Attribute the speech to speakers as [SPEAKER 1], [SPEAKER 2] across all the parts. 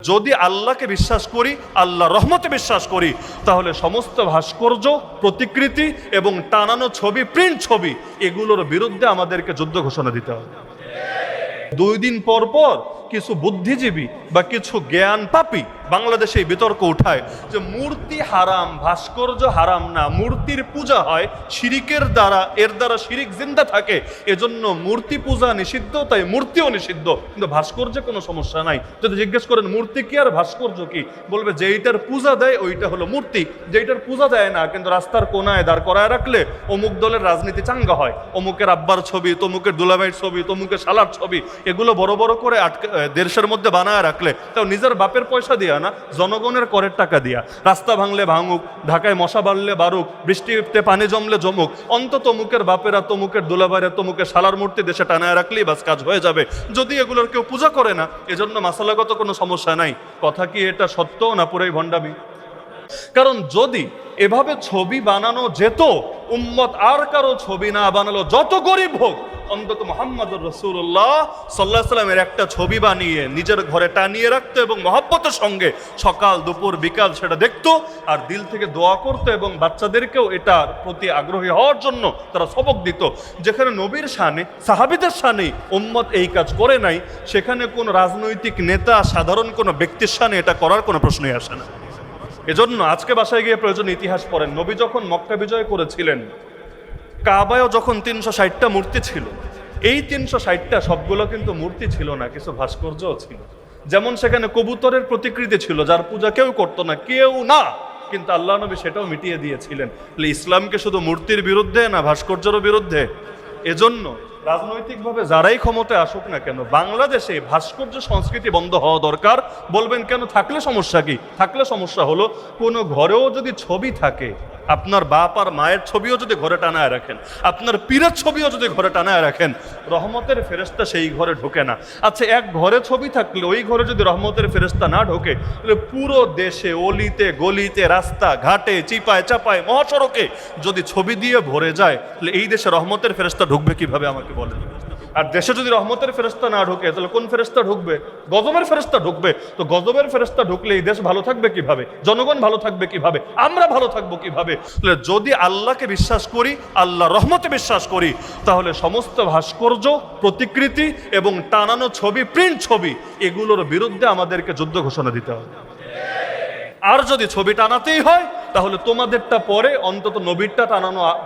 [SPEAKER 1] যদি আল্লাহকে বিশ্বাস করি, আল্লাহ রহমতে বিশ্বাস করি, তাহলে সমস্ত ভাস্কর্য, প্রতিকৃতি এবং টানানো ছবি, প্রিন্ট ছবি, এগুলোর বিরুদ্ধে আমাদেরকে যুদ্ধ ঘোষণা দিতে হবে। 2 দিন পর পর কিছু বুদ্ধিজীবী বা কিছু জ্ঞান পাপী বাংলাদেশে এই বিতর্ক উঠায় যে মূর্তি হারাম, ভাস্কর্য হারাম না, মূর্তির পূজা হয় শিরিকের দ্বারা, এর দ্বারা শিরিক জিন্দা থাকে, এজন্য মূর্তি পূজা নিষিদ্ধ, তাই মূর্তিও নিষিদ্ধ, কিন্তু ভাস্কর্যে কোনো সমস্যা নাই। যদি জিজ্ঞেস করেন মূর্তি কি আর ভাস্কর্য কি, বলবে যেইটার পূজা দেয় ওইটা হলো মূর্তি, যেইটার পূজা দেয় না কিন্তু রাস্তার কোনায় দাঁড় করায় রাখলে অমুক দলের রাজনীতি চাঙ্গা হয়, অমুকের আব্বার ছবি, তমুকের দুলাভাইয়ের ছবি, তমুকের শালার ছবি, এগুলো বড় বড় করে দেশের মধ্যে বানায় রাখলে তাও নিজের বাপের পয়সা দিয়া না, জনগণের করের টাকা দিয়া। রাস্তা ভাঙলে ভাঙুক, ঢাকায় মশা বাড়লে বাড়ুক, বৃষ্টিতে পানি জমলে জমুক, অন্তত তমুকের বাপেরা, তমুকের দুলাভাইরা, তমুকের শালার মূর্তি দেশে টানায় রাখলেই বাস কাজ হয়ে যাবে। যদি এগুলোর কেউ পূজা করে না, এজন্য মাসালাগত কোনো সমস্যা নাই। কথা কি এটা সত্য না পুরাই ভণ্ডামি? কারণ যদি এভাবে ছবি বানানো যেত, উম্মত আর কারো ছবি না বানালো, যত গরিব হোক, অন্তত মুহাম্মদুর রাসূলুল্লাহ সাল্লাল্লাহু আলাইহি ওয়াসাল্লামের একটা ছবি বানিয়ে নিজের ঘরে টানিয়ে রাখতো এবং মহব্বতের সঙ্গে সকাল দুপুর বিকাল সেটা দেখতো আর দিল থেকে দোয়া করতো এবং বাচ্চাদেরকেও এটার প্রতি আগ্রহী হওয়ার জন্য তারা সবক দিত। যেখানে নবীর শানে, সাহাবীদের শানে উম্মত এই কাজ করে নাই, সেখানে কোনো রাজনৈতিক নেতা, সাধারণ কোনো ব্যক্তির শানে এটা করার কোনো প্রশ্নই আসে না। এজন্য আজকে বাসায় গিয়ে প্রয়োজন ইতিহাস পড়েন। নবী যখন মক্কা বিজয় করেছিলেন, কাবায়ও যখন 360টা মূর্তি ছিল, এই 360টা সবগুলো কিন্তু মূর্তি ছিল না, কিছু ভাস্কর্যও ছিল। যেমন সেখানে কবুতরের প্রতিকৃতি ছিল, যার পূজা কেউ করতো না, কেউ না, কিন্তু আল্লাহ নবী সেটাও মিটিয়ে দিয়েছিলেন। ইসলামকে শুধু মূর্তির বিরুদ্ধে না, ভাস্কর্যের বিরুদ্ধে। এজন্য রাজনৈতিকভাবে যারাই ক্ষমতায় আসুক না কেন, বাংলাদেশে ভাস্কর্য সংস্কৃতি বন্ধ হওয়া দরকার। বলবেন কেন? থাকলে সমস্যা কি? থাকলে সমস্যা হলো, কোনো ঘরেও যদি ছবি থাকে, আপনার বাপ আর মায়ের ছবিও যদি ঘরে টানায় রাখেন, আপনার পীরের ছবিও যদি ঘরে টানায় রাখেন, রহমতের ফেরেশতা সেই ঘরে ঢোকে না। আচ্ছা, এক ঘরে ছবি থাকলে ওই ঘরে যদি রহমতের ফেরেশতা না ঢোকে, তাহলে পুরো দেশে অলিতে গলিতে, রাস্তা ঘাটে, চিপায় চাপায়, মহাসড়কে যদি ছবি দিয়ে ভরে যায়, তাহলে এই দেশে রহমতের ফেরেশতা ঢুকবে কিভাবে আমাকে বলেন? আর দেশে যদি রহমতের ফেরেশতা না ঢুকে, তাহলে কোন ফেরেশতা ঢুকবে? গজবের ফেরেশতা ঢুকবে। তো গজবের ফেরেশতা ঢুকলে এই দেশ ভালো থাকবে কিভাবে? জনগণ ভালো থাকবে কিভাবে? আমরা ভালো থাকবো কিভাবে? যদি আল্লাহকে বিশ্বাস করি, আল্লাহ রহমতে বিশ্বাস করি, তাহলে সমস্ত ভাস্কর্য, প্রতিকৃতি এবং টানানো ছবি, প্রিন্ট ছবি, এগুলোর বিরুদ্ধে আমাদেরকে যুদ্ধ ঘোষণা দিতে হবে। আর যদি ছবি টানাতেই হয়, তাহলে তোমাদেরটা পরে অন্তত নবীরটা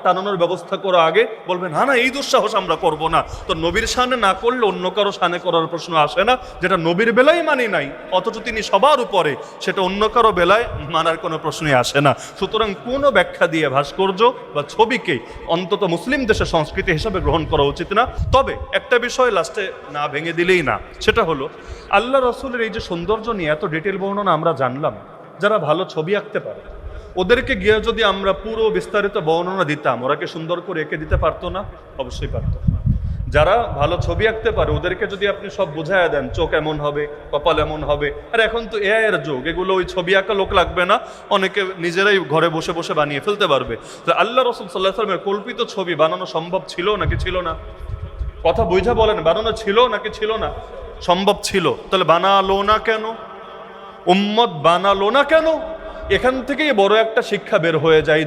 [SPEAKER 1] টানানোর ব্যবস্থা করো আগে। বলবেন না না, এই দুঃসাহস আমরা করব না। তো নবীর শানে না করলে অন্য কারো শানে করার প্রশ্ন আসে না। যেটা নবীর বেলায় মানি নাই, অথচ তিনি সবার উপরে, সেটা অন্য কারো বেলায় মানার কোনো প্রশ্নই আসে না। সুতরাং কোনো ব্যাখ্যা দিয়ে ভাস্কর্য বা ছবিকে অন্তত মুসলিম দেশের সংস্কৃতি হিসাবে গ্রহণ করা উচিত না। তবে একটা বিষয় লাস্টে না ভেঙে দিলেই না, সেটা হলো আল্লাহ রসুলের এই যে সৌন্দর্য নিয়ে এত ডিটেল বর্ণনা আমরা জানলাম, যারা ভালো ছবি আঁকতে পারে ওদেরকে গিয়ে যদি আমরা পুরো বিস্তারিত বর্ণনা দিতাম, ওরা কি সুন্দর করে এঁকে দিতে পারতো না? অবশ্যই পারতো। যারা ভালো ছবি আঁকতে পারে ওদেরকে যদি আপনি সব বুঝাইয়া দেন, চোখ এমন হবে, কপাল এমন হবে, আর এখন তো এআই এর যুগ, এগুলো ওই ছবি আঁকা লোক লাগবে না, অনেকে নিজেরাই ঘরে বসে বসে বানিয়ে ফেলতে পারবে। তো আল্লাহ রাসূল সাল্লাল্লাহু আলাইহি ওয়াসাল্লামের কল্পিত ছবি বানানো সম্ভব ছিল নাকি ছিল না? কথা বুঝা বলেন, বানানো ছিল নাকি ছিল না? সম্ভব ছিল। তাহলে বানালো না কেন? উম্মত বানালো না কেন? এখান থেকেই বড় একটা শিক্ষা বের হয়ে যায়।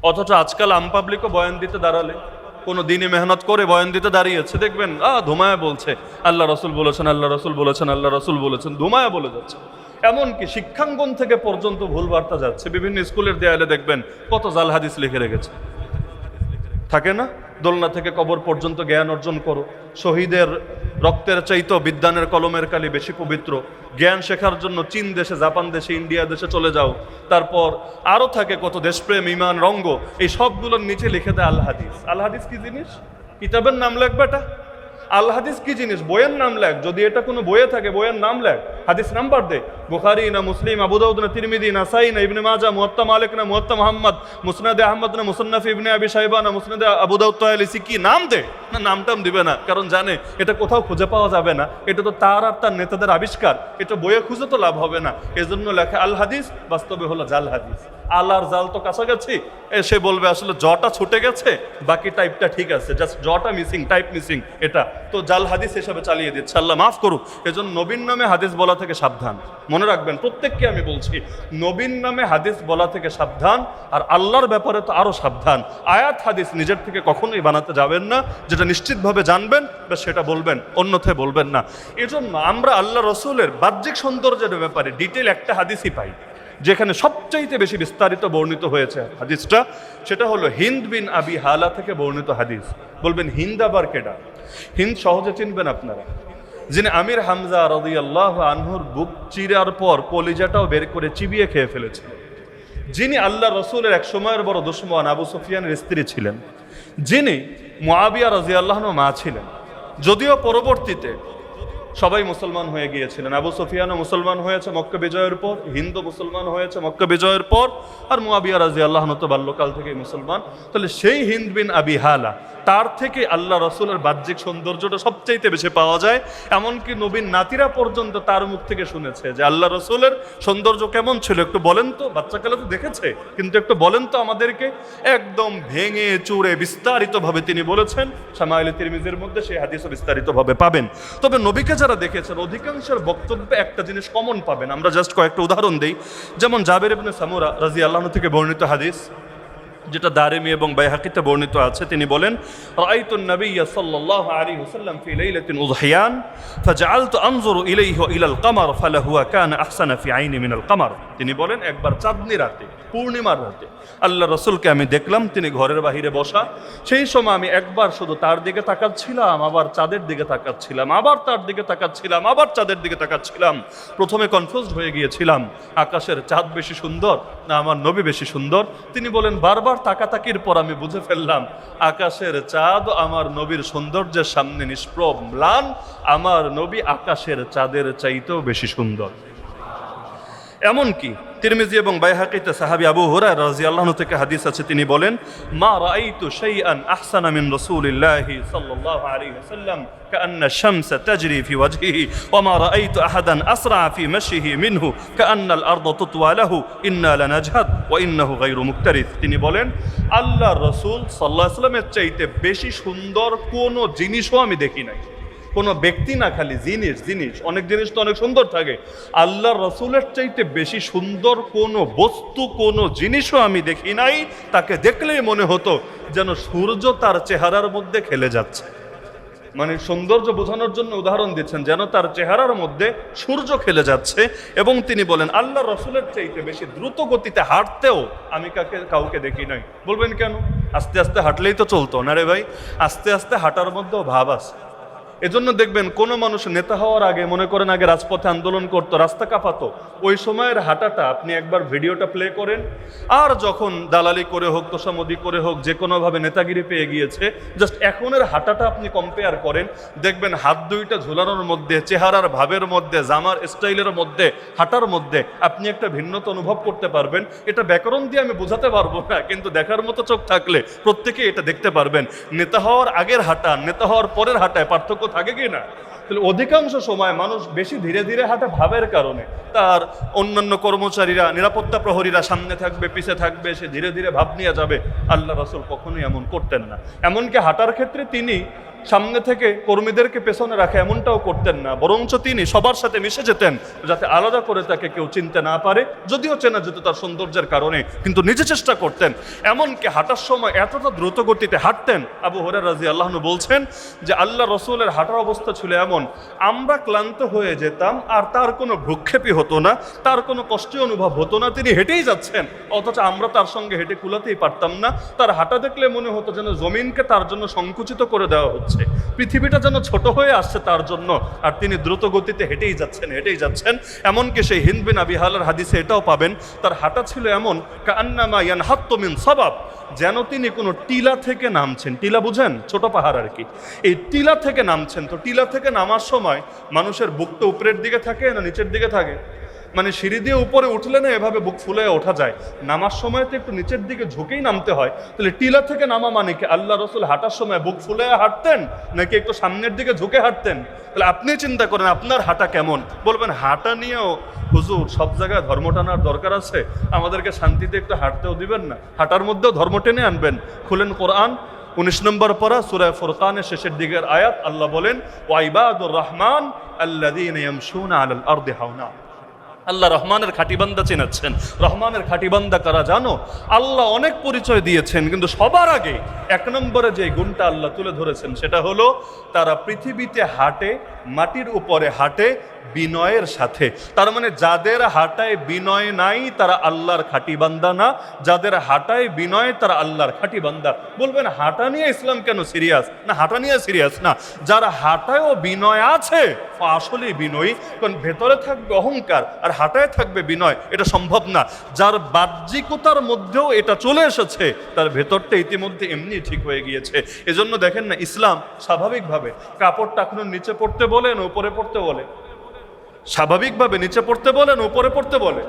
[SPEAKER 1] অথচ আজকাল আম পাবলিকও বয়ান দিতে দাঁড়ালে, কোনো দিনে মেহনত করে বয়ান দিতে দাঁড়িয়েছে, দেখবেন ধুমায়া বলছে আল্লাহ রসুল বলেছেন, আল্লাহ রসুল বলেছেন, আল্লাহ রসুল বলেছেন, ধুমায়া বলে যাচ্ছে। এমনকি শিক্ষাঙ্গন থেকে পর্যন্ত ভুল বার্তা যাচ্ছে। বিভিন্ন স্কুলের দেয়ালে দেখবেন কত জাল হাদিস লিখে রেখেছে, থাকে না? দোলনা থেকে কবর পর্যন্ত জ্ঞান অর্জন করো, শহীদের রক্তের চাইতেও বিদ্যানের কলমের কালি বেশি পবিত্র, জ্ঞান শেখার জন্য চীন দেশে, জাপান দেশে, ইন্ডিয়া দেশে চলে যাও। তারপর আরো থাকে কত দেশপ্রেম, ইমান, রঙ্গ, এই সবগুলোর নিচে লিখে দেয় আল হাদিস। আল হাদিস কি জিনিস? কিতাবের নাম লেখবে এটা? আল হাদিস কি জিনিস? বইয়ের নাম লেখ। যদি এটা কোনো বইয়ে থাকে, বইয়ের নাম লেখ, হাদিস নাম্বার দে। বুখারী না মুসলিম, আবু দাউদ না তিরমিজি, নাসাই না ইবনে মাজাহ, মুওয়াত্তা মালিক না মুওয়াত্তা মুহাম্মদ, মুসনাদে আহমদ না মুসান্নাফ ইবনে আবি শাইবা না মুসনাদে আবু দাউদ তায়ালিসি, কি নাম দে? না, নামটাম দিবে না, কারণ জানে এটা কোথাও খুঁজে পাওয়া যাবে না, এটা তো তার আর তার নেতাদের আবিষ্কার, এটা বইয়ে খুঁজে তো লাভ হবে না। এজন্য লেখা আল হাদিস, বাস্তবে হলো জাল হাদিস। আল আর জাল তো কাছাকাছি, সে বলবে আসলে জটা ছুটে গেছে, বাকি টাইপটা ঠিক আছে, জাস্ট জটা মিসিং, টাইপ মিসিং। এটা তো জাল হাদিস হিসাবে চালিয়ে দিচ্ছে, আল্লাহ মাফ করুক। এজন্য নবীর নামে হাদিস বলা থেকে সাবধান। মনে রাখবেন, প্রত্যেককে আমি বলছি, নবীর নামে হাদিস বলা থেকে সাবধান, আর আল্লাহর ব্যাপারে তো আরো সাবধান। আয়াত হাদিস নিজের থেকে কখনোই বানাতে যাবেন না, যেটা নিশ্চিতভাবে জানবেন বা সেটা বলবেন, অন্যথায় বলবেন না। এজন্য আমরা আল্লাহ রসুলের বাহ্যিক সৌন্দর্যের ব্যাপারে ডিটেল একটা হাদিসই পাই, যেখানে সবচাইতে বেশি বিস্তারিত বর্ণিত হয়েছে হাদিসটা, সেটা হলো হিন্দ বিন আবি হালা থেকে বর্ণিত হাদিস। বলবেন হিন্দ আবার কেডা? হিন্দ সহজে চিনবেন আপনারা, যিনি আমির হামজা রাদিয়াল্লাহু আনহুর বুক চিরার পর কলিজাটাও বের করে চিবিয়ে খেয়ে ফেলেছিলেন, যিনি আল্লাহ রসুলের এক সময়ের বড় দুশমন আবু সুফিয়ানের স্ত্রী ছিলেন, যিনি মুআবিয়া রাদিয়াল্লাহু আনহু মা ছিলেন। যদিও পরবর্তীতে সবাই মুসলমান হয়ে গিয়েছিলেন, আবু সুফিয়ানও মুসলমান হয়েছে মক্কা বিজয়ের পর, হিন্দু মুসলমান হয়েছে মক্কা বিজয়ের পর, আর মুআবিয়া রাদিয়াল্লাহু আনহু তো বাল্যকাল থেকেই মুসলমান। তাহলে সেই হিন্দ বিন আবি হালা, তার থেকে আল্লাহ রসুলের বাহ্যিক সৌন্দর্যটা সবচাইতে বেশি পাওয়া যায়। এমনকি নবীন নাতিরা পর্যন্ত তার মুখ থেকে শুনেছে যে আল্লাহ রসুলের সৌন্দর্য কেমন ছিল, একটু বলেন তো। বাচ্চাকালে তো দেখেছে, কিন্তু একটু বলেন তো আমাদেরকে। একদম ভেঙে চুরে বিস্তারিতভাবে তিনি বলেছেন। শামাইল তিরমিজির মধ্যে সেই হাদিসও বিস্তারিতভাবে পাবেন। তবে নবীকে যারা দেখেছেন অধিকাংশের বক্তব্যে একটা জিনিস কমন পাবেন। আমরা জাস্ট কয়েকটা উদাহরণ দেই। যেমন জাবের ইবনে সামুরা রাদিয়াল্লাহু আনহু থেকে বর্ণিত হাদিস, যেটা দারিমি এবং বাইহাকিতে বর্ণিত আছে। তিনি বলেন, রাআইতুন নাবিয়্য সাল্লাল্লাহু আলাইহি ওয়াসাল্লাম ফি লাইলাতিন উযহিয়ান ফাজআলতু আনজুরু ইলাইহি ওয়া ইলাল কমার ফালাহু কানা আহসানা ফি আইনি মিনাল কমার। তিনি বলেন, একবার চাঁদনি রাতে, পূর্ণিমার রাতে আল্লাহ রসুলকে আমি দেখলাম, তিনি ঘরের বাহিরে বসা। সেই সময় আমি একবার শুধু তার দিকে তাকাচ্ছিলাম, আবার চাঁদের দিকে তাকাচ্ছিলাম, আবার তার দিকে তাকাচ্ছিলাম, আবার চাঁদের দিকে তাকাচ্ছিলাম। প্রথমে কনফিউজড হয়ে গিয়েছিলাম, আকাশের চাঁদ বেশি সুন্দর না আমার নবী বেশি সুন্দর। তিনি বলেন, বারবার তাকাতাকির পর আমি বুঝে ফেললাম, আকাশের চাঁদ আমার নবীর সৌন্দর্যের সামনে নিষ্প্রভ ম্লান, আমার নবী আকাশের চাঁদের চাইতেও বেশি সুন্দর। এমনকি তিরমিজি এবং বাইহাকিতে সাহাবী আবু হুরায়রা রাদিয়াল্লাহু আনহু থেকে হাদিস আছে, তিনি বলেন, মা রাআইতু শাইআন আহসানা মিন রাসূলিল্লাহি সাল্লাল্লাহু আলাইহি ওয়াসাল্লাম কাআন্না আশ-শামসা তাজরি ফি ওয়াজহিহি ওয়া মা রাআইতু আহাদান আসরা ফি মাশিহি মিনহু কাআন্না আল-আরদু তুতওয়া লাহু ইন্না লানাজহাদ ওয়া ইন্নাহু গায়রু মুক্তারিথ। তিনি বলেন, আল্লাহর রাসূল সাল্লাল্লাহু আলাইহি ওয়াসাল্লামের চাইতে বেশি সুন্দর কোনো জিনিসও আমি দেখি নাই। কোনো ব্যক্তি না, খালি জিনিস। অনেক জিনিস তো অনেক সুন্দর থাকে, আল্লাহর রসুলের চাইতে বেশি সুন্দর কোনো বস্তু, কোনো জিনিসও আমি দেখি নাই। তাকে দেখলেই মনে হতো যেন সূর্য তার চেহারার মধ্যে খেলে যাচ্ছে। মানে সৌন্দর্য বোঝানোর জন্য উদাহরণ দিচ্ছেন, যেন তার চেহারার মধ্যে সূর্য খেলে যাচ্ছে। এবং তিনি বলেন, আল্লাহ রসুলের চাইতে বেশি দ্রুত গতিতে হাঁটতেও আমি কাউকে দেখি নাই। বলবেন কেন? আস্তে আস্তে হাঁটলেই তো চলতো না রে ভাই। আস্তে আস্তে হাঁটার মধ্যেও ভাব আছে। এজন্য দেখবেন কোনো মানুষ নেতা হওয়ার আগে, মনে করেন আগে রাজপথে আন্দোলন করতো, রাস্তা কাঁপাতো, ওই সময়ের হাঁটাটা আপনি একবার ভিডিওটা প্লে করেন, আর যখন দালালি করে হোক, তোষামদি করে হোক, যে কোনোভাবে নেতাগিরি পেয়ে গিয়েছে, জাস্ট এখনের হাঁটাটা আপনি কম্পেয়ার করেন, দেখবেন হাত দুইটা ঝুলানোর মধ্যে, চেহারার ভাবের মধ্যে, জামার স্টাইলের মধ্যে, হাঁটার মধ্যে আপনি একটা ভিন্নতা অনুভব করতে পারবেন। এটা ব্যাকরণ দিয়ে আমি বোঝাতে পারবো না, কিন্তু দেখার মতো চোখ থাকলে প্রত্যেকে এটা দেখতে পারবেন। নেতা হওয়ার আগের হাঁটা, নেতা হওয়ার পরের হাঁটায় পার্থক্য থাকে কি না? তাহলে অধিকাংশ সময় মানুষ বেশি ধীরে ধীরে হাঁটে ভাবের কারণে। তার অন্যান্য কর্মচারীরা, নিরাপত্তা প্রহরীরা সামনে থাকবে, পিছে থাকবে, সে ধীরে ধীরে ভাব নিয়ে যাবে। আল্লাহ রাসূল কখনোই এমন করতেন না। এমনকি হাঁটার ক্ষেত্রে তিনি সামনে থেকে কর্মীদেরকে পেছনে রাখা এমনটাও করতেন না, বরঞ্চ তিনি সবার সাথে মিশে যেতেন, যাতে আলাদা করে তাকে কেউ চিনতে না পারে। যদিও চেনা যেত তার সৌন্দর্যের কারণে, কিন্তু নিজে চেষ্টা করতেন। এমনকি হাঁটার সময় এতটা দ্রুত গতিতে হাঁটতেন, আবু হুরায়রা রাদিয়াল্লাহু আনহু বলছেন যে আল্লাহ রসুলের হাঁটার অবস্থা ছিল এমন, আমরা ক্লান্ত হয়ে যেতাম আর তার কোনো ভ্রুক্ষেপই হতো না, তার কোনো কষ্ট অনুভব হতো না। তিনি হেঁটেই যাচ্ছেন, অথচ আমরা তার সঙ্গে হেঁটে কুলাতেই পারতাম না। তার হাঁটা দেখলে মনে হতো যেন জমিনকে তার জন্য সংকুচিত করে দেওয়া হচ্ছে, পৃথিবীটা যেন ছোট হয়ে আসছে তার জন্য, আর তিনি দ্রুত গতিতে হেঁটেই যাচ্ছেন। এমনকি সেই হিন্দ বিন আবি হালার হাদিসে এটাও পাবেন, তার হাঁটা ছিল এমন, কাআন্নামা ইয়ানহাত্তু মিন সাবাব, যেন তিনি কোনো টিলা থেকে নামছেন। টিলা বুঝেন? ছোট পাহাড় আর কি। এই টিলা থেকে নামছেন। তো টিলা থেকে নামার সময় মানুষের বুকটা উপরের দিকে থাকে না নিচের দিকে থাকে? মানে সিঁড়ি দিয়ে উপরে উঠলে না এভাবে বুক ফুলে ওঠা যায়, নামার সময় তো একটু নিচের দিকে ঝুঁকেই নামতে হয়। তাহলে টিলা থেকে নামা মানে কি আল্লাহ রসুল হাঁটার সময় বুক ফুলে হাঁটতেন নাকি একটু সামনের দিকে ঝুঁকে হাঁটতেন? তাহলে আপনি চিন্তা করেন আপনার হাঁটা কেমন। বলবেন হাঁটা নিয়েও হুজুর সব জায়গায় ধর্ম টানার দরকার আছে, আমাদেরকে শান্তিতে একটু হাঁটতেও দিবেন না, হাঁটার মধ্যেও ধর্ম টেনে আনবেন? খুলেন কোরআন, 19 নম্বর পারা সূরা ফুরকানের শেষের দিকের আয়াত, আল্লাহ বলেন ওয়াইবাদুর রহমান আল্লাযীনা ইয়ামশুনা আলাল আরদি হাওনা। আল্লাহ রহমানের খাঁটি বান্দা চেনাচ্ছেন। রহমানের খাঁটি বান্দা কারা জানো? আল্লাহ অনেক পরিচয় দিয়েছেন, কিন্তু সবার আগে 1 নম্বরে যে গুণটা আল্লাহ তুলে ধরেছেন সেটা হলো তারা পৃথিবীতে হাঁটে, মাটির উপরে হাঁটে বিনয়ের সাথে। তার মানে যাদের হাঁটায় বিনয় নাই তারা আল্লাহর খাঁটি বান্দা না, যাদের হাঁটায় বিনয় তারা আল্লাহর খাঁটি বান্দা। বলবেন হাঁটা নিয়ে ইসলাম কেন সিরিয়াস? না, হাঁটা নিয়ে সিরিয়াস না, যারা হাঁটায়ও বিনয় আছে আসলেই বিনয়ী। কারণ ভেতরে থাকবে অহংকার আর হাঁটায় থাকবে বিনয়, এটা সম্ভব না। যার বাহ্যিকতার মধ্যেও এটা চলে এসেছে তার ভেতরটা ইতিমধ্যে এমনি ঠিক হয়ে গিয়েছে। এজন্য দেখেন না, ইসলাম স্বাভাবিকভাবে কাপড় টাকনোর নিচে পড়তে বলে না উপরে পড়তে বলে? স্বাভাবিকভাবে নিচে পড়তে বলে না উপরে পড়তে বলে?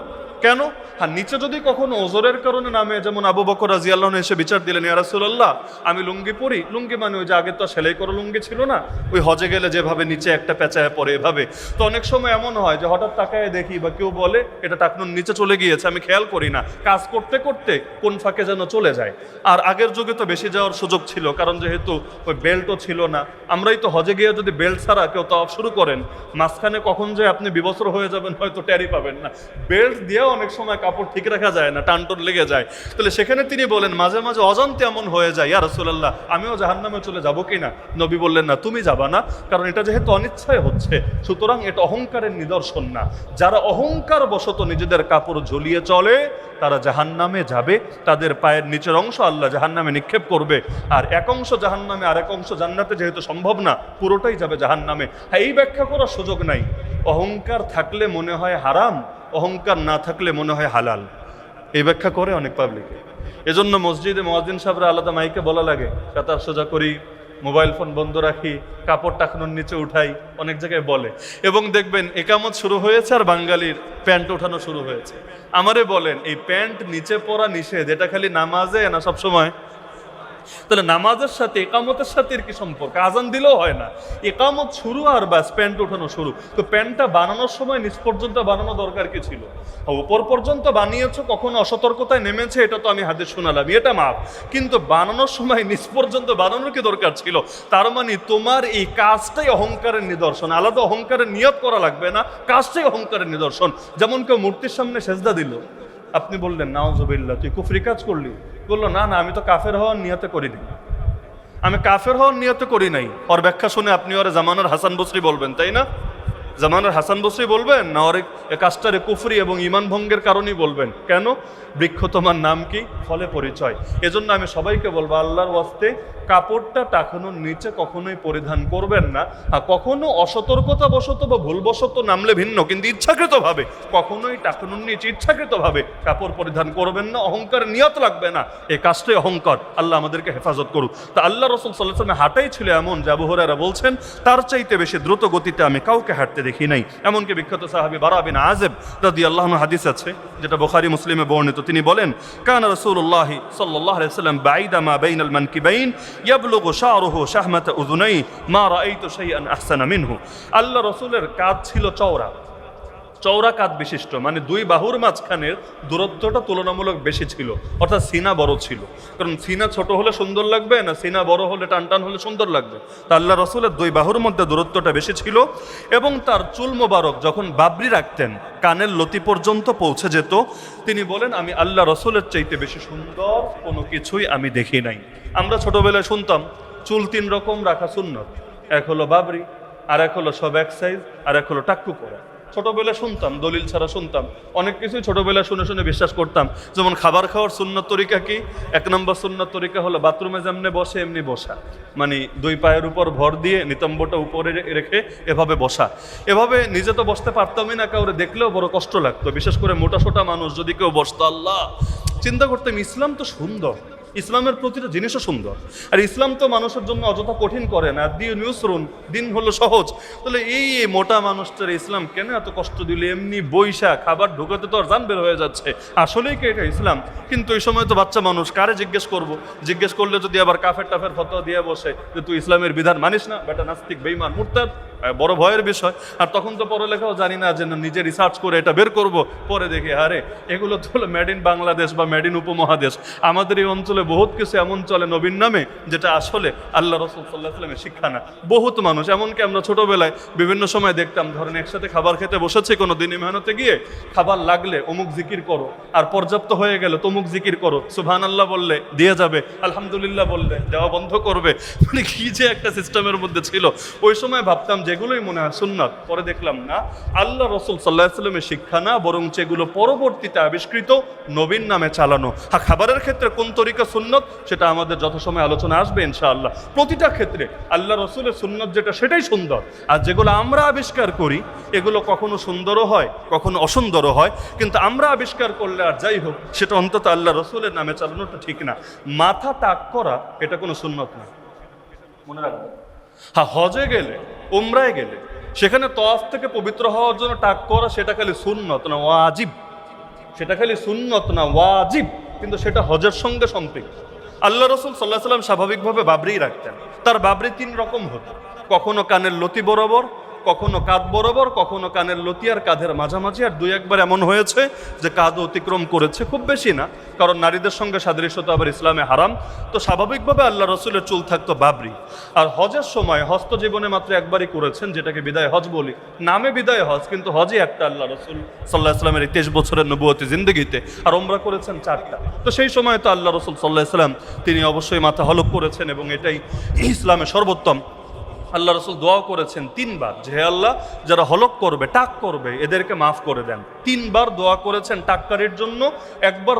[SPEAKER 1] কেন? হ্যাঁ, নিচে যদি কখনো ওজরের কারণে নামে, যেমন আবু বকর রাদিয়াল্লাহু আনহু এসে বিচার দিলেন, ইয়া রাসূলুল্লাহ আমি লুঙ্গি পরি। লুঙ্গি মানে ওই যে আগে তো সেলাই করা লুঙ্গি ছিল না, ওই হজে গেলে যেভাবে নিচে একটা পেঁচায় পরে এভাবে। তো অনেক সময় এমন হয় যে হঠাৎ তাকায় দেখি বা কেউ বলে এটা টাকনুর নিচে চলে গিয়েছে, আমি খেয়াল করি না, কাজ করতে করতে কোন ফাঁকে যেন চলে যায়। আর আগের যুগে তো বেশি যাওয়ার সুযোগ ছিল, কারণ যেহেতু ওই বেল্টও ছিল না। আমরাই তো হজে গিয়ে যদি বেল্ট ছাড়া কেউ তাওয়াফ শুরু করেন, মাঝখানে কখন যে আপনি বিবস্ত্র হয়ে যাবেন হয়তো টেরই পাবেন না। বেল্ট দিয়েও অনেক সময় কাপড় ঠিক রাখা যায় না, টানটন লেগে যায়। তাহলে সেখানে তিনি বলেন মাঝে মাঝে অজান্তে এমন হয়ে যায়, ইয়া রাসূলুল্লাহ আমিও জাহান্নামে চলে যাব কিনা? নবী বললেন না, তুমি যাবা না, কারণ এটা যেহেতু অনিচ্ছায় হচ্ছে, সুতরাং এটা অহংকারের নিদর্শন না। যারা অহংকার বশত নিজেদের কাপড় ঝুলিয়ে চলে তারা জাহান্নামে যাবে, তাদের পায়ের নিচের অংশ আল্লাহ জাহান্নামে নিক্ষেপ করবে। আর এক অংশ জাহান্নামে আর এক অংশ জান্নাতে যেহেতু সম্ভব না, পুরোটাই যাবে জাহান্নামে। হ্যাঁ, এই ব্যাখ্যা করার সুযোগ নাই। অহংকার থাকলে মনে হয় হারাম, অহংকার না থাকলে মনে হয় হালাল। এই ব্যাখ্যা করে অনেক পাবলিকে। এজন্য মসজিদে মুয়াজ্জিন সাহেবরা আলাদা মাইকে বলা লাগে, কাতার সোজা করি, মোবাইল ফোন বন্ধ রাখি, কাপড় টাকনোর নিচে উঠাই, অনেক জায়গায় বলে। এবং দেখবেন একামত শুরু হয়েছে আর বাঙালির প্যান্ট ওঠানো শুরু হয়েছে। আমারে বলেন এই প্যান্ট নিচে পরা নিষেধ, এটা খালি নামাজে না সবসময়? তাহলে নামাজের সাথে একামতের সাথে কি সম্পর্ক? আজান দিলেও হয় না, একামত শুরু আর ব্যাস প্যান্ট ওঠানো শুরু। তো প্যান্টটা বানানোর সময় নিচ পর্যন্ত বানানো দরকার কি ছিল? উপর পর্যন্ত বানিয়েছো, কখনো অসতর্কতায় নেমেছে, এটা তো আমি হাদিস শোনালাম, এটা মাপ। কিন্তু বানানোর সময় নিচ পর্যন্ত বানানোর কি দরকার ছিল? তার মানে তোমার এই কাজটাই অহংকারের নিদর্শন। আলাদা অহংকারের নিয়ত করা লাগবে না, কাজটাই অহংকারের নিদর্শন। যেমন কেউ মূর্তির সামনে সেজদা দিল, আপনি বললেন নাউজুবিল্লাহ তুই কুফরি কাজ করলি, বললো না না আমি তো কাফের হওয়ার নিয়তে করিনি, আমি কাফের হওয়ার নিয়তে করি নাই। ওর ব্যাখ্যা শুনে আপনি ওরে জামানার হাসান বসরি বলবেন, তাই না? জামানার হাসান বসরি বলবেন না, ওর এ কাজটারে কুফরি এবং ইমান ভঙ্গের কারণেই বলবেন? কেন? বৃক্ষ তোমার নাম কি, ফলে পরিচয়। এজন্য আমি সবাইকে বলবো আল্লাহর ওয়াস্তে কাপড়টা টাকানোর নিচে কখনোই পরিধান করবেন না। আর কখনো অসতর্কতা বশত বা ভুলবশত নামলে ভিন্ন, কিন্তু ইচ্ছাকৃতভাবে কখনোই টাকানোর নিচে ইচ্ছাকৃতভাবে কাপড় পরিধান করবেন না। অহংকারের নিয়ত লাগবে না, এই কাজটাই অহংকার। আল্লাহ আমাদেরকে হেফাজত করুক। তা আল্লাহ রাসূল সাল্লাল্লাহু আলাইহি ওয়াসাল্লাম হাঁটাই ছিল এমন যে আবু হুরায়রা বলছেন তার চাইতে বেশি দ্রুত গতিতে আমি কাউকে হাঁটতে দেখি নাই। এমনকি বিখ্যাত সাহাবী বারা বিন আযিব রাদিয়াল্লাহু আনহু হাদিস আছে যেটা বুখারী মুসলিমে বর্ণিত, তিনি বলেন কানা রাসূলুল্লাহ সাল্লাল্লাহু আলাইহি ওয়াসাল্লাম বাইদা মা বাইনাল মানকিবাইন ইয়াবলুগু শা'রুহু শাহমাতা উযুনাই মা রাআইতু শাইআন আহসানা মিনহু। আল্লাহ রাসূলের কাঁধ ছিল চওড়া, চওড়া কাঁধ বিশিষ্ট, মানে দুই বাহুর মাঝখানের দূরত্বটা তুলনামূলক বেশি ছিল, অর্থাৎ সিনা বড় ছিল। কারণ সিনা ছোট হলে সুন্দর লাগবে না, সিনা বড় হলে টান টান হলে সুন্দর লাগবে। তা আল্লাহ রসুলের দুই বাহুর মধ্যে দূরত্বটা বেশি ছিল। এবং তার চুল মোবারক যখন বাবরি রাখতেন কানের লতি পর্যন্ত পৌঁছে যেত। তিনি বলেন আমি আল্লাহ রসুলের চাইতে বেশি সুন্দর কোনো কিছুই আমি দেখি নাই। আমরা ছোটবেলায় শুনতাম চুল 3 রকম রাখা সুন্নত, এক হলো বাবরি, আর এক হলো সব এক সাইজ, আর এক হলো টাক্কু করা। ছোটবেলায় শুনতাম, দলিল ছাড়া শুনতাম, অনেক কিছুই ছোটবেলায় শুনে শুনে বিশ্বাস করতাম। যেমন খাবার খাওয়ার সুন্নত তরিকা কি? 1 নম্বর সুন্নত তরিকা হলো বাথরুমে যেমনি বসে এমনি বসা, মানে 2 পায়ের উপর ভর দিয়ে নিতম্বটা উপরে রেখে এভাবে বসা। এভাবে নিজে তো বসতে পারতামই না, কাউরে দেখলেও বড় কষ্ট লাগতো, বিশেষ করে মোটা সোটা মানুষ যদি কেউ বসতো, আল্লাহ চিন্তা করতাম ইসলাম তো সুন্দর, ইসলামের প্রতিটা জিনিসও সুন্দর। আর ইসলাম তো মানুষের জন্য অযথা কঠিন করে না, দিন ইউসরুন, দিন হলো সহজ। তাহলে এই মোটা মানুষটার ইসলাম কেন এত কষ্ট দিল? এমনি বৈশা খাবার ঢুকাতে তো আর জান বের হয়ে যাচ্ছে, আসলেই কি এটা ইসলাম? কিন্তু এই সময় তো বাচ্চা মানুষ, কারে জিজ্ঞেস করব? জিজ্ঞেস করলে যদি আবার কাফের টাফের ফতোয়া দিয়ে বসে যে তুই ইসলামের বিধান মানিস না, বেটা নাস্তিক, বেঈমান, মুরতাদ, বড় ভয়ের বিষয়। আর তখন তো পড়ালেখাও জানি না যে নিজে রিসার্চ করে এটা বের করব, পরে দেখি আরে এগুলো তো হলো মেড ইন বাংলাদেশ বা মেড ইন উপমহাদেশ, আমাদের এই অঞ্চলে বহুত কিছু এমন চলে নবীর নামে যেটা আসলে আল্লাহ রাসূল সাল্লাল্লাহু আলাইহি ওয়াসাল্লামের শিক্ষা না। বহুত মানুষ, এমনকি আমরা ছোটবেলায় বিভিন্ন সময় দেখতাম, ধরেন একসাথে খাবার খেতে বসেছে কোনো দিনই মেহনতে গিয়ে, খাবার লাগলে অমুক জিকির করো, আর পর্যাপ্ত হয়ে গেল তমুক জিকির করো, সুবহানাল্লাহ বললে দিয়ে যাবে, আলহামদুলিল্লাহ বললে দেওয়া বন্ধ করবে। মানে কি যে একটা সিস্টেমের মধ্যে ছিল। ওই সময় ভাবতাম যেগুলোই মনে হয় সুন্নাত, পরে দেখলাম না, আল্লাহ রাসূল সাল্লাল্লাহু আলাইহি ওয়াসাল্লামের শিক্ষা না, বরং যেগুলো পরবর্তীতে আবিষ্কৃত নবীর নামে চালানো। হ্যাঁ, খাবারের ক্ষেত্রে কোন তরিকা সুন্নত সেটা আমাদের যথাসময় আলোচনা আসবে ইনশাআল্লাহ। প্রতিটা ক্ষেত্রে আল্লাহ রাসূলের সুন্নত যেটা সেটাই সুন্দর, আর যেগুলো আমরা আবিষ্কার করি এগুলো কখনো সুন্দরও হয় কখনো অসুন্দরও হয়, কিন্তু আমরা আবিষ্কার করলে আর যাই হোক সেটা অন্তত আল্লাহ রাসূলের নামে চালানোটা ঠিক না। মাথা টাক করা এটা কোনো সুন্নত না, মনে রাখবেন। হ্যাঁ, হজে গেলে, উমরায় গেলে সেখানে তওয়াফ থেকে পবিত্র হওয়ার জন্য টাক করা সেটা খালি সুন্নত না ওয়াজিব, সেটা খালি সুন্নত না ওয়াজিব, কিন্তু সেটা হজের সঙ্গে সম্পৃক্ত। আল্লাহ রাসূল সাল্লাল্লাহু আলাইহি ওয়াসাল্লাম স্বাভাবিকভাবে বাবরি রাখতেন। তার বাবরি 3 রকম হতো, কখনো কানের লতি বরাবর, কখনো কাঁধ বরাবর, কখনো কানের লতি আর কাঁধের মাঝামাঝি, আর 2-1 এমন হয়েছে যে কাঁধ অতিক্রম করেছে, খুব বেশি না, কারণ নারীদের সঙ্গে সাদৃশ্যতা আবার ইসলামে হারাম। তো স্বাভাবিকভাবে আল্লাহ রাসূলের চুল থাকতো বাবরি। আর হজের সময়, হজ তো জীবনে মাত্র একবারই করেছেন, যেটাকে বিদায় হজ বলি, নামে বিদায় হজ, কিন্তু হজই একটা আল্লাহ রাসূল সাল্লাল্লাহু আলাইহি ওয়াসাল্লামের 23 বছরের নবুয়তি জিন্দেগিতে, আর উমরা করেছেন 4টা। তো সেই সময় তো আল্লাহ রাসূল সাল্লাল্লাহু আলাইহি ওয়াসাল্লাম তিনি অবশ্যই মাথা হলক করেছেন, এবং এটাই ইসলামের সর্বোত্তম। আল্লাহ রাসূল দোয়া করেছেন 3 বার যে হে আল্লাহ, যারা হলক করবে, টাক করবে, এদেরকে মাফ করে দেন। 3 বার দোয়া করেছেন টাককারীর জন্য, একবার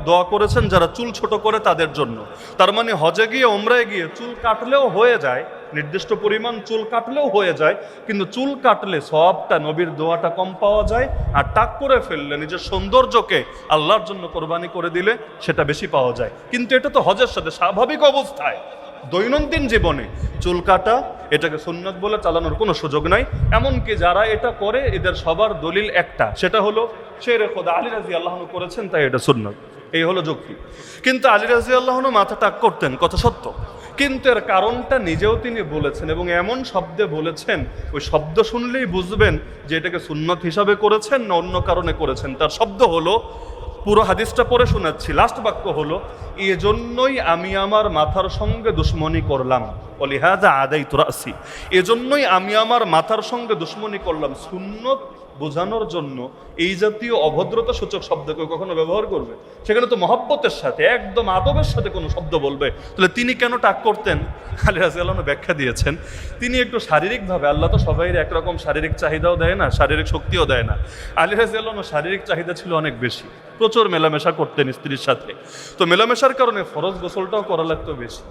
[SPEAKER 1] দোয়া করেছেন যারা চুল ছোট করে তাদের জন্য। তার মানে হজে গিয়ে উমরায় গিয়ে চুল কাটলেও হয়ে যায়, নির্দিষ্ট পরিমাণ চুল কাটলেও হয়ে যায়, কিন্তু চুল কাটলে সবটা নবীর দোয়াটা কম পাওয়া যায়, আর টাক করে ফেললে নিজের সৌন্দর্যকে আল্লাহর জন্য কোরবানি করে দিলে সেটা বেশি পাওয়া যায়। কিন্তু এটা তো হজের সাথে স্বাভাবিক অবস্থায় দৈনন্দিন জীবনে চুল কাটা এটাকে সুন্নত বলে চালানোর কোনো সুযোগ নাই। এমনকি যারা এটা করে এদের সবার দলিল একটা, সেটা হলো শেরে খোদা আলী রাদিয়াল্লাহু আনহু করেছেন, তাই এটা সুন্নত, এই হলো যুক্তি। কিন্তু আলী রাদিয়াল্লাহু আনহু মাথা টাক করতেন, কথা সত্য, কিন্তু এর কারণটা নিজেও তিনি বলেছেন, এবং এমন শব্দে বলেছেন ওই শব্দ শুনলেই বুঝবেন যে এটাকে সুন্নত হিসাবে করেছেন না অন্য কারণে করেছেন। তার শব্দ হলো, পুরো হাদিসটা পড়ে শোনাচ্ছি, লাস্ট বাক্য হলো, এজন্যই আমি আমার মাথার সঙ্গে দুশ্মনী করলাম, ওয়ালিহাযা আদাইতু রাসি, এজন্যই আমি আমার মাথার সঙ্গে দুশ্মনী করলাম। সুন্নত বোঝানোর জন্য এই জাতীয় অভদ্রতা সূচক শব্দ কেউ কখনো ব্যবহার করবে, সেখানে তো মহব্বতের সাথে, একদম আদবের সাথে কোনো শব্দ বলবে, তাহলে তিনি কেন টাক করতেন? আলী রাদিয়াল্লাহু আনহু ব্যাখ্যা দিয়েছেন, তিনি একটু শারীরিকভাবে, আল্লাহ তো সবাই একরকম শারীরিক চাহিদাও দেয় না, শারীরিক শক্তিও দেয় না। আলী রাদিয়াল্লাহু আনহু শারীরিক চাহিদা ছিল অনেক বেশি, প্রচুর মেলামেশা করতেন স্ত্রীর সাথে, তো মেলামেশার কারণে ফরজ গোসলটাও করা লাগতো বেশি।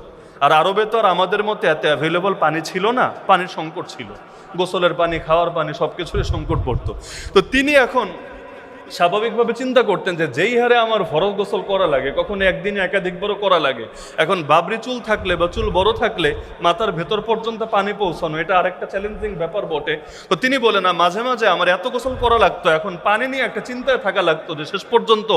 [SPEAKER 1] আর আরবে তো আর আমাদের মতো এত অ্যাভেলেবল পানি ছিল না, পানির সংকট ছিল, গোসলের পানি, খাওয়ার পানি, সব কিছুরই সংকট পড়তো। তো তিনি এখন স্বাভাবিকভাবে চিন্তা করতেন যে যেই হারে আমার ফরজ গোসল করা লাগে, কখনো একদিনে একাধিকবারও করা লাগে, এখন বাবরি চুল থাকলে বা চুল বড় থাকলে মাথার ভেতর পর্যন্ত পানি পৌঁছানো এটা আরেকটা চ্যালেঞ্জিং ব্যাপার বটে। তো তিনি বলে না, মাঝে মাঝে আমার এত গোসল করা লাগতো, এখন পানি নিয়ে একটা চিন্তায় থাকা লাগতো যে শেষ পর্যন্ত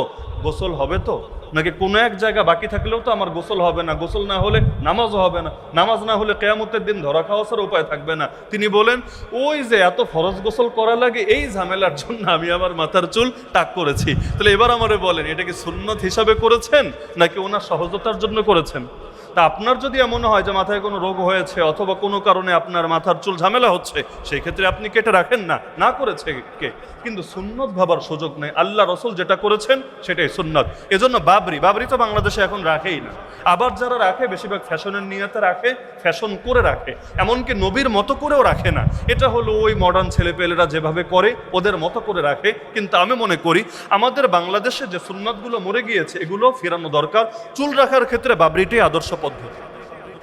[SPEAKER 1] গোসল হবে তো, নাকি কোনো এক জায়গা বাকি থাকলেও তো আমার গোসল হবে না, গোসল না হলে নামাজও হবে না, নামাজ না হলে কিয়ামতের দিন ধরা খাওয়া ছাড়া উপায় থাকবে না। তিনি বলেন, ওই যে এত ফরজ গোসল করা লাগে, এই ঝামেলার জন্য আমি আমার মাথার চুল টাক করেছি। তাহলে এবার আমারে বলেন, এটা কি সুন্নত হিসাবে করেছেন নাকি ওনার সহজতার জন্য করেছেন? তা আপনার যদি এমন হয় যে মাথায় কোনো রোগ হয়েছে অথবা কোনো কারণে আপনার মাথার চুল ঝামেলা হচ্ছে, সেই ক্ষেত্রে আপনি কেটে রাখেন না, না করেছে কে, কিন্তু সুন্নত ভাবার সুযোগ নেই। আল্লাহ রাসূল যেটা করেছেন সেটাই সুন্নত। এজন্য বাবরি তো বাংলাদেশে এখন রাখেই না, আবার যারা রাখে বেশিরভাগ ফ্যাশনের নিয়তে রাখে, ফ্যাশন করে রাখে, এমনকি নবীর মতো করেও রাখে না। এটা হলো ওই মডার্ন ছেলেপেলেরা যেভাবে করে ওদের মতো করে রাখে। কিন্তু আমি মনে করি আমাদের বাংলাদেশে যে সুন্নতগুলো মরে গিয়েছে এগুলো ফেরানো দরকার। চুল রাখার ক্ষেত্রে বাবরিটাই আদর্শ পদ্ধতি,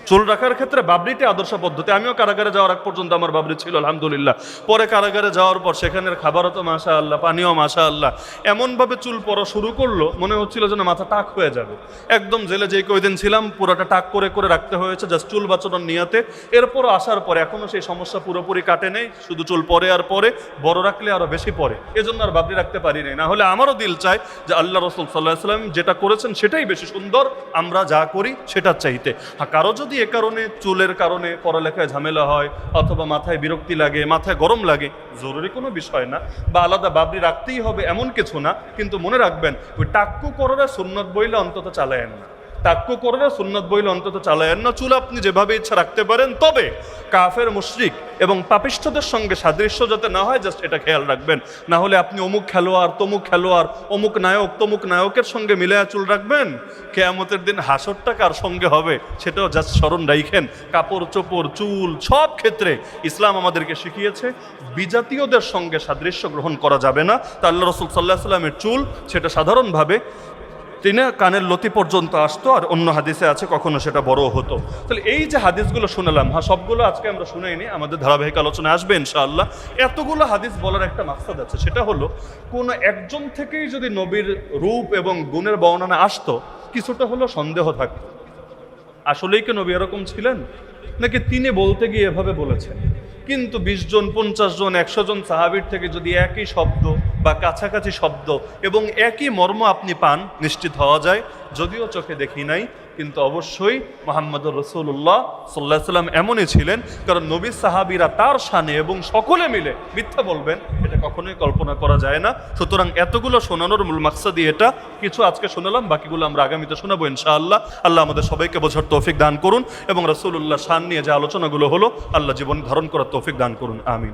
[SPEAKER 1] চুল রাখার ক্ষেত্রে বাবরিটি আদর্শ পদ্ধতি। আমিও কারাগারে যাওয়ার আগ পর্যন্ত আমার বাবরি ছিল আলহামদুলিল্লাহ। পরে কারাগারে যাওয়ার পর সেখানের খাবারও তো মাশা আল্লাহ, পানিও মাশা আল্লাহ, এমনভাবে চুল পড়া শুরু করলো মনে হচ্ছিল যেন মাথা টাক হয়ে যাবে। একদম জেলে যেই কয়দিন ছিলাম পুরোটা টাক করে করে রাখতে হয়েছে জাস্ট চুল বাঁচানোর নিয়তে। এরপরও আসার পরে এখনও সেই সমস্যা পুরোপুরি কাটে নেই, শুধু চুল পরে আর পরে, বড় রাখলে আরও বেশি পরে, এজন্য আর বাবরি রাখতে পারি নাই। না হলে আমারও দিল চায় যে আল্লাহ রাসূল সাল্লাল্লাহু আলাইহি ওয়াসাল্লাম যেটা করেছেন সেটাই বেশি সুন্দর, আমরা যা করি সেটার চাইতে। কারো যদি এ কারণে, চুলের কারণে পড়ালেখায় ঝামেলা হয় অথবা মাথায় বিরক্তি লাগে, মাথায় গরম লাগে, জরুরি কোনো বিষয় না, বা আলাদা বাবরি রাখতেই হবে এমন কিছু না। কিন্তু মনে রাখবেন, ওই টাক্কু করার সুন্নত বইলে অন্তত চালায়েন না। তাক্কু করে না, সুন্নত বইলে অন্তত চালায়েন না। চুল আপনি যেভাবে ইচ্ছা রাখতে পারেন, তবে কাফের মুশরিক এবং পাপিষ্ঠদের সঙ্গে সাদৃশ্য যাতে না হয়, জাস্ট এটা খেয়াল রাখবেন। না হলে আপনি অমুক খেলোয়াড়, তমুক খেলোয়াড়, অমুক নায়ক, তমুক নায়কের সঙ্গে মিলায়া চুল রাখবেন, কিয়ামতের দিন হাসরটা কার সঙ্গে হবে সেটাও জাস্ট স্মরণ রাখেন। কাপড় চোপড়, চুল, সব ক্ষেত্রে ইসলাম আমাদেরকে শিখিয়েছে বিজাতীয়দের সঙ্গে সাদৃশ্য গ্রহণ করা যাবে না। তা আল্লাহ রাসূল সাল্লাল্লাহু আলাইহি ওয়াসাল্লামের চুল সেটা সাধারণভাবে তিনি কানের লতি পর্যন্ত আসতো, আর অন্য হাদিসে আছে কখনো সেটা বড় হতো। তাহলে এই যে হাদিসগুলো শুনলাম, হ্যাঁ সবগুলো আজকে আমরা শুনাইনি, আমাদের ধারাবাহিক আলোচনায় আসবে ইনশাআল্লাহ। এতগুলো হাদিস বলার একটা মাকসাদ আছে, সেটা হলো কোনো একজন থেকেই যদি নবীর রূপ এবং গুণের বর্ণনা আসতো, কিছুটা হলো সন্দেহ থাকতো আসলেই কি নবী এরকম ছিলেন, নাকি তিনি বলতে গিয়ে এভাবে বলেছেন। কিন্তু 20 জন, 50 জন, 100 জন সাহাবীর থেকে যদি একই শব্দ বা কাছাকাছি শব্দ এবং একই মর্ম আপনি পান, নিশ্চিত হওয়া যায়, যদিও চোখে দেখি নাই, কিন্তু অবশ্যই মুহাম্মদুর রাসূলুল্লাহ সাল্লাল্লাহু আলাইহি ওয়াসাল্লাম এমনই ছিলেন। কারণ নবী সাহাবীরা তার শানে এবং সকলে মিলে মিথ্যা বলবেন, এটা কখনোই কল্পনা করা যায় না। সুতরাং এতগুলো শোনানোর মূল মাকসাদই এটা। কিছু আজকে শোনালাম, বাকিগুলো আমরা আগামীতে শোনাবো ইনশাআল্লাহ। আল্লাহ আমাদের সবাইকে বোঝার তৌফিক দান করুন এবং রাসূলুল্লাহ শান নিয়ে যে আলোচনাগুলো হলো, আল্লাহ জীবন ধারণ করার তৌফিক দান করুন। আমিন।